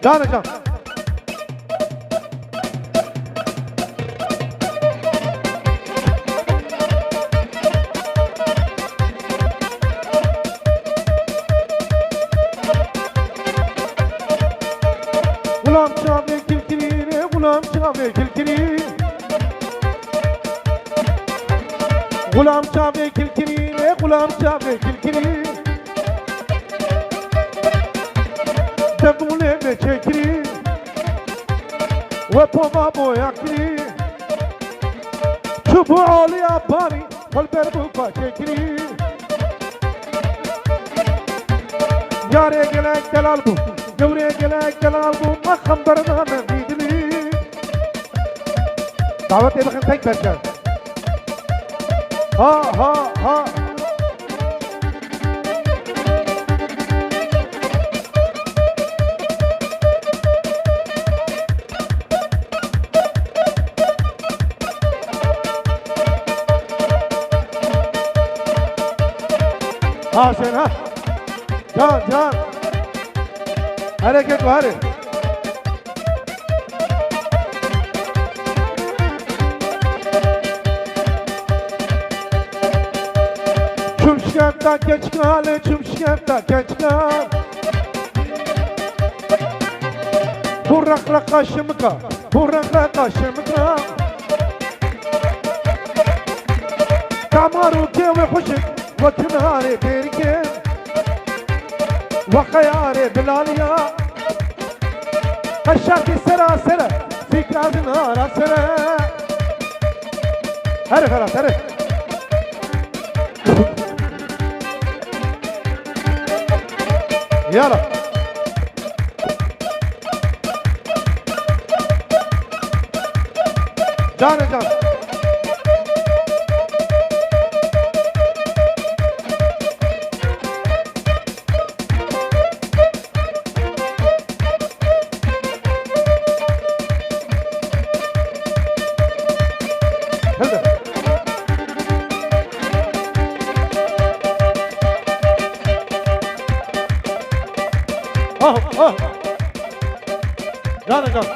جان جان غلام شامي كلكليني غلام شامي كلكليني غلام شامي كلكليني غلام شامي كلكليني دمولي بچكري وپوما بوياكري شبو علي أباني والبربو بچكري ياري قلق دلالبو دوري قلق دلالبو ما خمبرنا نبيدلي دعوتي بخن تيك بچك ها ها ها حسن ها جان جان حركة وحرك Çumşkem'den geç kal, çumşkem'den geç kal Burrak kaşımka, burrak kaşımka Kamaru kewe hoşik وكناري بيركن وخياري بلاليا قشاكي سرا سرا في كاد نارا سرا هري خلاص هري يلا جان جان جان جان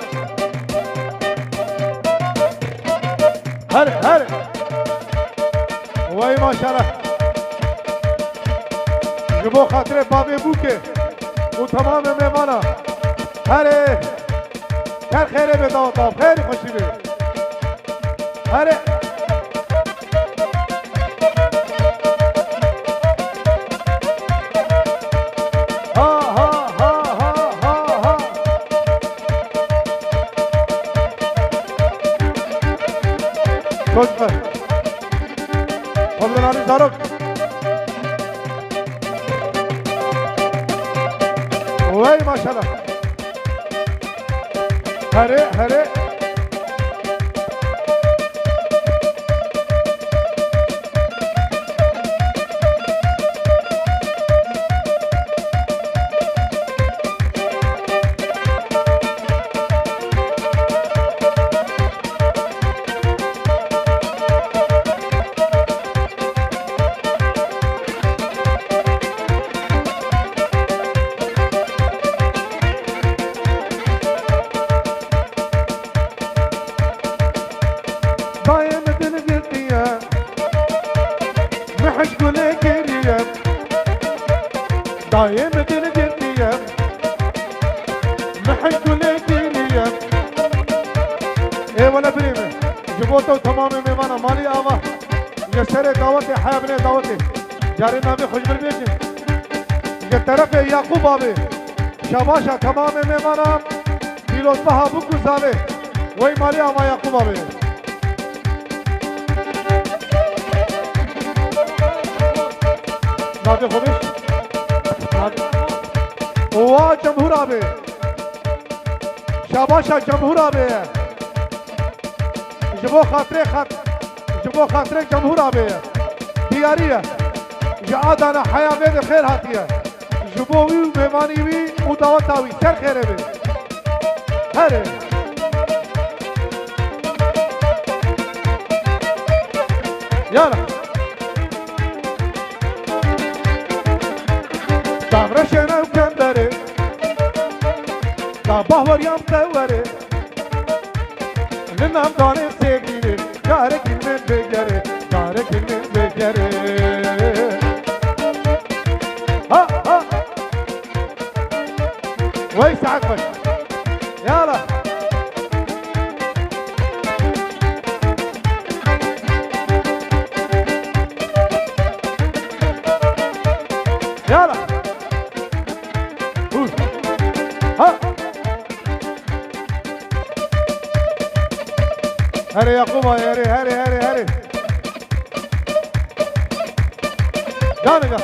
هر هر وای ماشاءالله جبو خاطر بابی بوکه و تمام مهمانا هر خیره به داوطاب خیلی خوشی بید هر Çocuklar, Fadlan abi Zarok. Vay maşallah. Hare hare. دايم دنيا محن كل دنيا ايه ولا بريمه جبوته تمام مهمانا مالي آوا يسر دعوتي حيابني دعوتي جاري نامي خوش بالبيجي ये तरफ याकूब आवे शाबाशा तमाम मेहमाना फिरोज बहा बुक जावे वही मारे आवा याकूब आवे नादे खुबिश वाह जमहूर आवे शाबाशा जमहूर आवे जबो खातरे जमहूर आवे दियारी है जआद अना हया में खैर हाती है جبوی و میمانی وی و دعوتاوی سر خیره بی هره یالا دغرش نو کندره صباح وريام توري لنام داني سيبيني كارك من بجري كارك من بجري ها ها ويس عقبك يلا يلا ها هري يا قوما هري هري هري هري جاني جا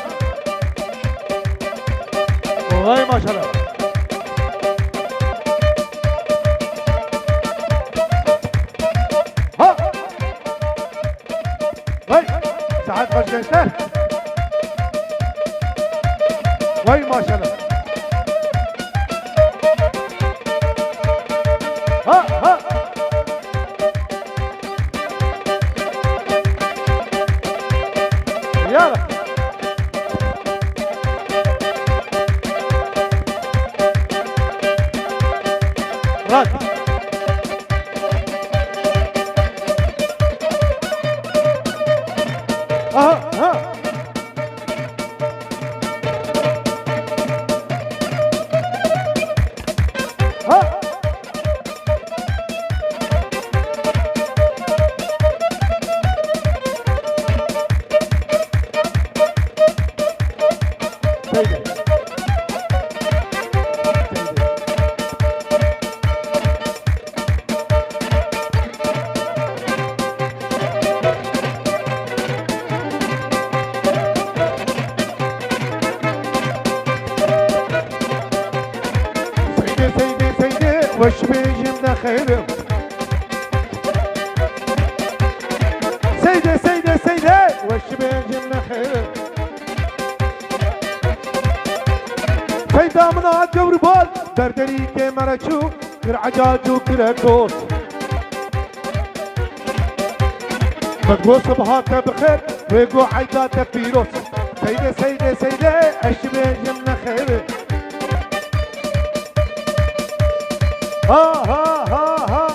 والله ما شاء الله ها وي ساعات خشيته وي ما شاء الله ها ها يلا راد ها ها سيدي وش بيجينا خير سيدي سيدي سيدي وش بيجينا خير فيدا من الدور بال بردري كاميرا شو كرعجاجو كراكوس مدغوس بهاتا بخير ويقو عيداتا بيروس سيدي سيدي سيدي وش بيجينا خير ها ها ها ها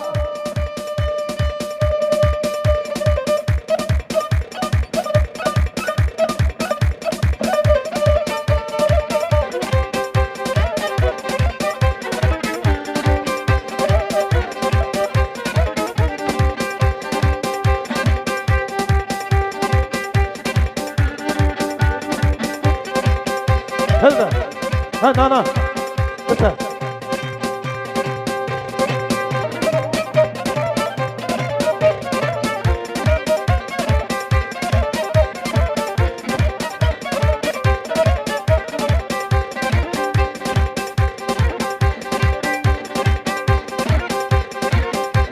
هذا ها انا بس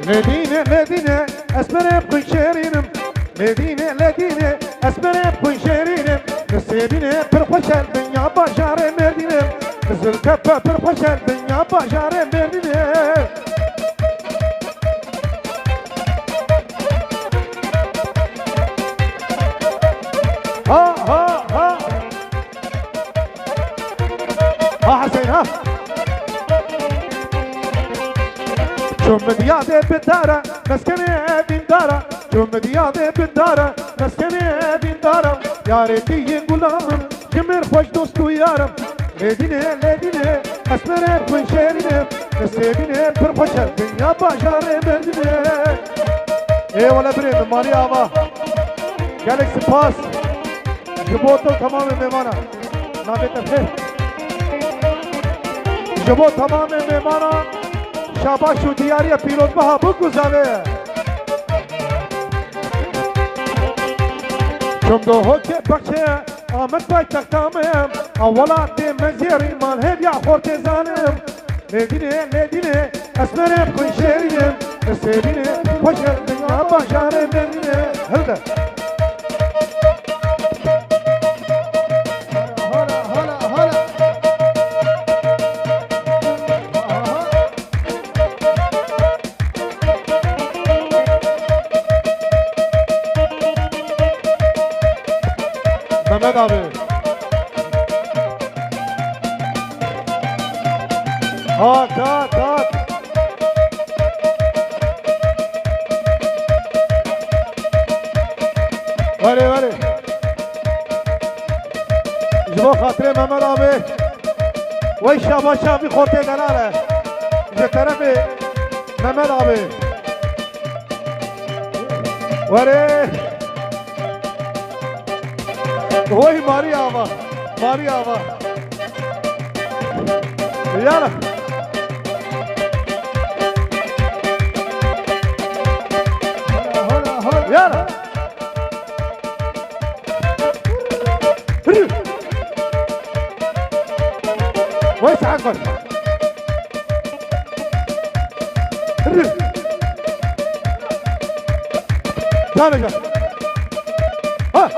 مدينة مدينة أسمر بكل شيرينم مدينة مدينة أسمر بكل شيرينم نسيبينة برخوش الدنيا بشار مدينة نزل كفة برخوش الدنيا بشار مدينة ها ها ها ها حسين ها شوم ديادة بالدارة مسكنة ديندارة شوم ديادة بالدارة مسكنة ديندارة يا ريتي غلامم جمر خوش دوستو يارم لدينه لدينه اسمر كون شيرينه نسيبينه برخوش الدنيا باشار مردينه اي ولا بريم مالي آبا گلک سپاس جبوتو تمام مهمانا نامه تفخیر جبو تمام مهمانا شاباش و دیاری پیروزبها بگذاره چون دو هوک بخشه آمد بای تختامم اولات مزیری مال هدیا خورت زانم لدینه لدینه اسمرم کن شیرینم نسیبینه خوشل دنیا باشارم لدینه هلده Mehmet abi. هات هات هات ولي ولي جبو خاطري محمد ابي وي شاباش شابي خورتي دلاله جه طرفي محمد ابي ولي وي ماري ابا ماري ابا يلا يلا ويش عقل ثاني جا ها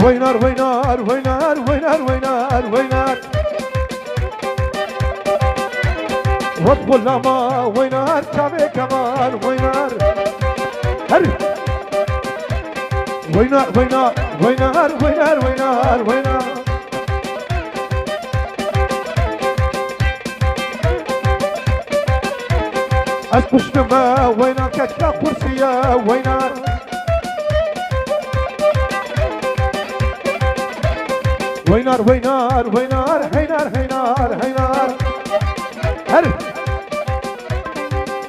وينار وينار وينار وينار وينار وينار وطبل لما وينار شابي كمان وينار هر وينار وينار وينار وينار وينار وينار اسكش نما وينار كتلا كرسية وينار وينار وينار وينار هينار هينار هينار هر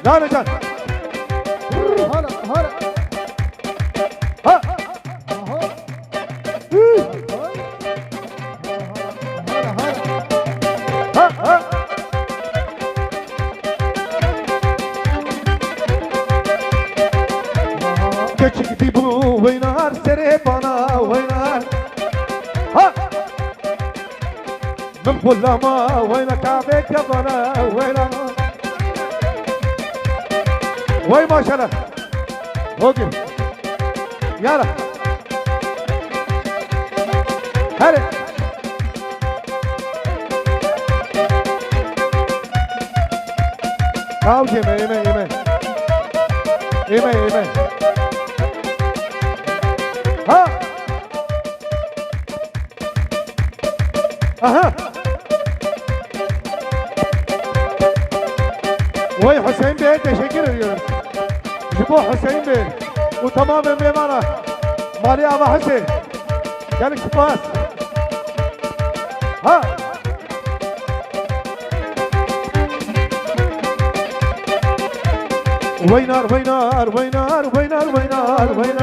لا نجان هلا هلا ها ها ها كشك ديبو وينار سريبانا وينار ها من كل ما وينك عبيك يا بنا وينك وي ما شاء الله اوكي يلا هلا اوكي ايمن ايمن ايمن ايمن ها اها وي حسين بيه تشكر اليوم جبو حسين بيه وتمام الميمانة مالي ابا حسين جالك سباس ها وينار وينار وينار وينار وينار وينار